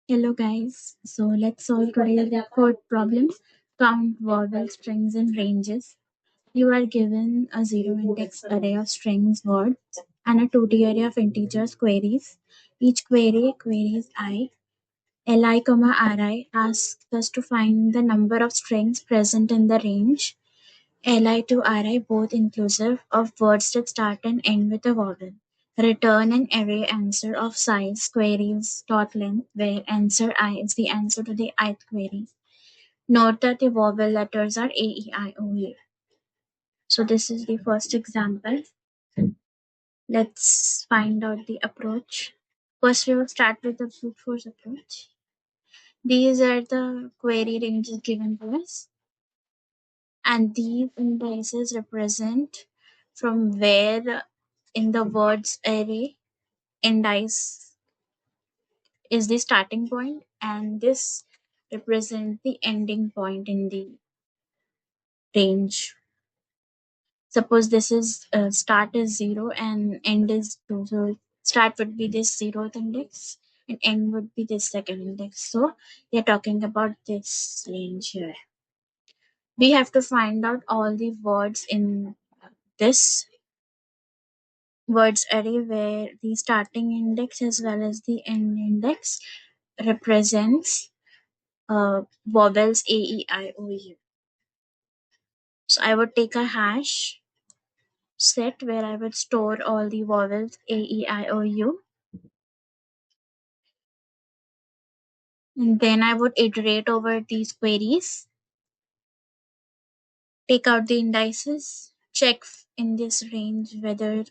Hello guys, so let's solve today's code problems. Count vowel strings and ranges. You are given a zero index array of strings words and a 2D array of integers queries. Each query queries li, ri asks us to find the number of strings present in the range li to ri both inclusive of words that start and end with a vowel. Return an array answer of size queries dot length where answer I is the answer to the ith query. Note that the vowel letters are A, E, I, O, U. So this is the first example. Let's find out the approach. First we will start with the brute force approach. These are the query ranges given to us, and these indices represent from where in the words array indice is the starting point, and this represents the ending point in the range. Suppose this is start is 0 and end is 2, so start would be this 0th index and end would be this second index. So we are talking about this range here. We have to find out all the words in this words array where the starting index as well as the end index represents vowels A, E, I, O, U. So I would take a hash set where I would store all the vowels A, E, I, O, U. And then I would iterate over these queries, take out the indices, check in this range whether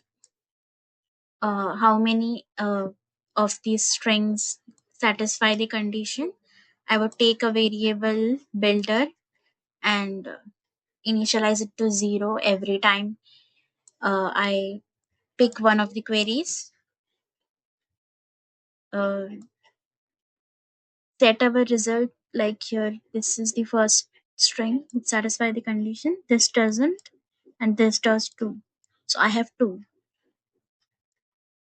how many of these strings satisfy the condition. I would take a variable builder and initialize it to 0 every time I pick one of the queries. Set our result like here. This is the first string which satisfy the condition. This doesn't, and this does too. So I have 2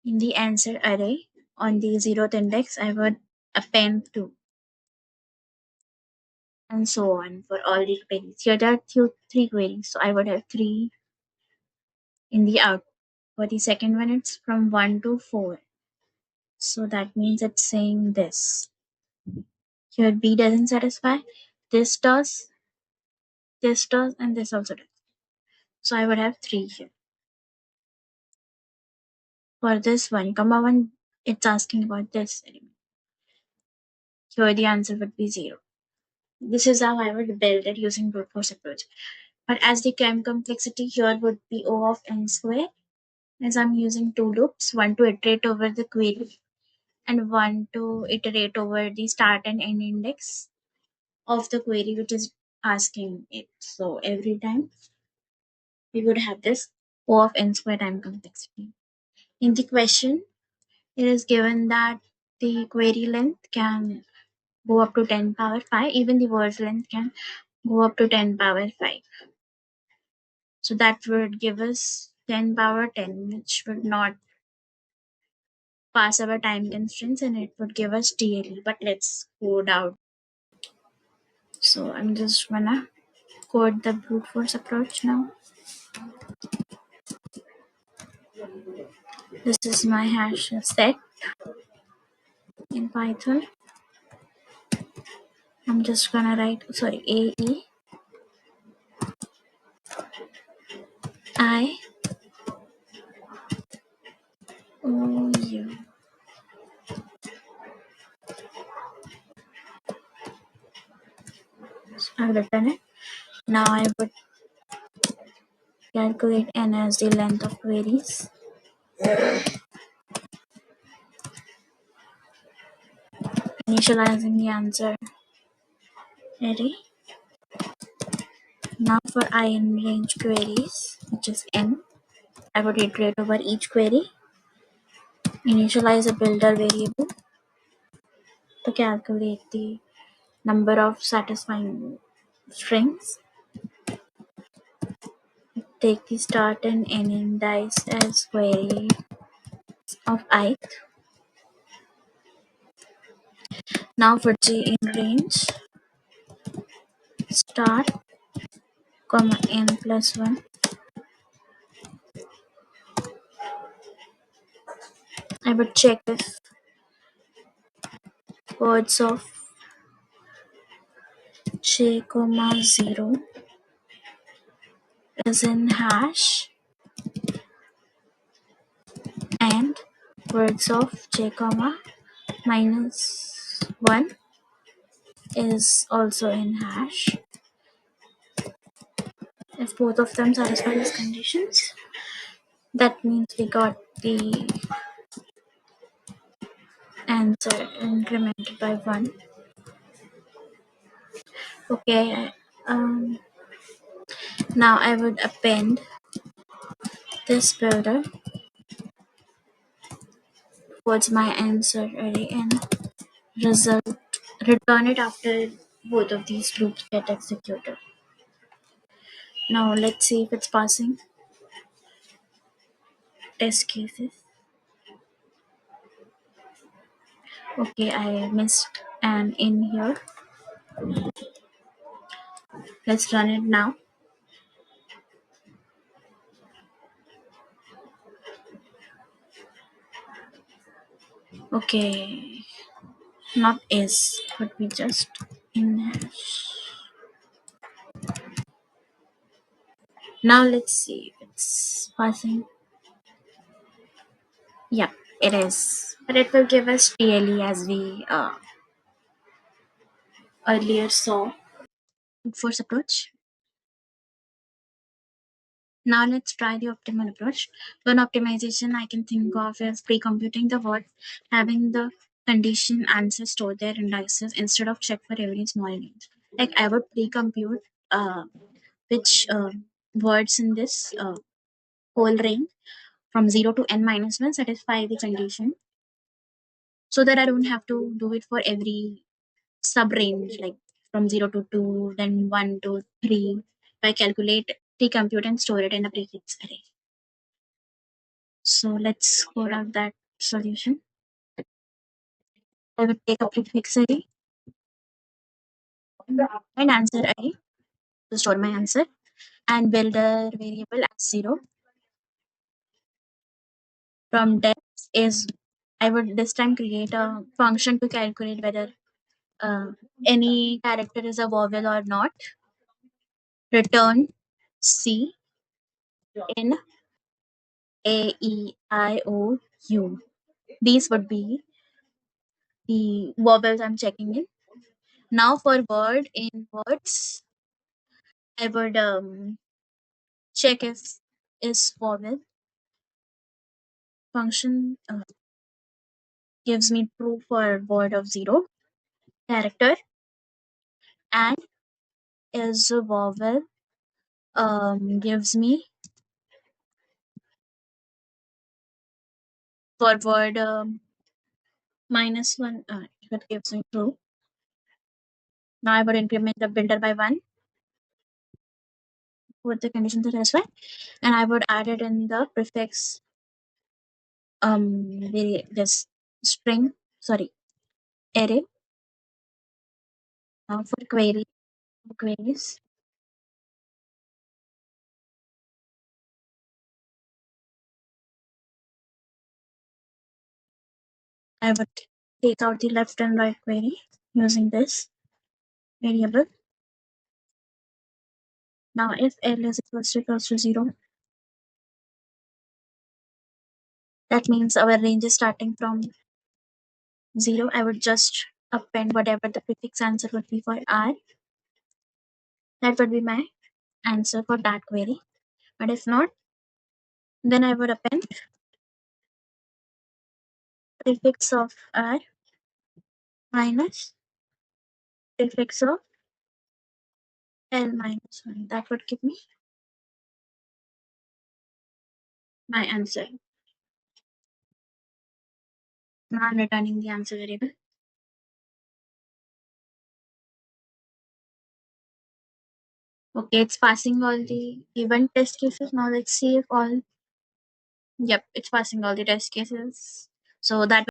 in the answer array. On the 0th index, I would append 2, and so on for all the queries. Here there are 3 queries, so I would have 3 in the out. For the second one, it's from 1 to 4. So that means it's saying this. Here B doesn't satisfy, this does, and this also does. So I would have 3 here. For this 1, 1, it's asking about this element. Here the answer would be 0. This is how I would build it using brute force approach. But as the chem complexity here would be O of n square, as I'm using 2 loops, one to iterate over the query and one to iterate over the start and end index of the query which is asking it. So every time we would have this O of n square time complexity. In the question, it is given that the query length can go up to 10 power 5. Even the word length can go up to 10 power 5. So that would give us 10 power 10, which would not pass our time constraints, and it would give us DLE. But let's code out. So I'm just gonna code the brute force approach now. This is my hash set in Python. I'm just gonna write A E I O U. So I've written it. Now I would calculate n as the length of queries. Initializing the answer array. Now for I in range queries, which is n, I would iterate over each query. Initialize a builder variable to calculate the number of satisfying strings. Take the start and end indice as query of ith. Now for J in range, start, comma n plus 1. I would check if words of j comma 0 is in hash and words of j comma minus 1 is also in hash. If both of them satisfy these conditions, that means we got the answer incremented by 1. Okay, now I would append this builder towards my answer array and result return it after both of these loops get executed. Now let's see if it's passing test cases. Okay, I missed an in here. Let's run it now. Okay, not is, but we just in hash. Now let's see if it's passing. Yep, it is. But it will give us TLE as we earlier saw. Force approach. Now let's try the optimal approach. One optimization I can think of is pre-computing the word, having the condition answer stored there indices instead of check for every small range. Like I would pre-compute which words in this whole range from 0 to n minus 1 satisfy the condition, so that I don't have to do it for every sub range, like from 0 to 2, then 1 to 3. I calculate, pre-compute and store it in a prefix array. So let's code out that solution. I would take a prefix array and answer array to store my answer, and builder variable as 0. From depth is, I would this time create a function to calculate whether any character is a vowel or not. Return C in A E I O U. These would be the vowels I'm checking in. Now for word in words, I would check if is vowel function gives me true for word of 0 character, and is a vowel gives me for word minus 1, it gives me true. Now I would increment the builder by 1 with the conditions are satisfied, and I would add it in the prefix this string, sorry, array. Now for queries, I would take out the left and right query using this variable. Now if L is equals to 0, that means our range is starting from 0. I would just append whatever the prefix answer would be for R. That would be my answer for that query. But if not, then I would append prefix of R minus prefix of L minus 1. That would give me my answer. Now I'm returning the answer variable. Okay, it's passing all the given test cases. Now let's see if all, yep, it's passing all the test cases. So that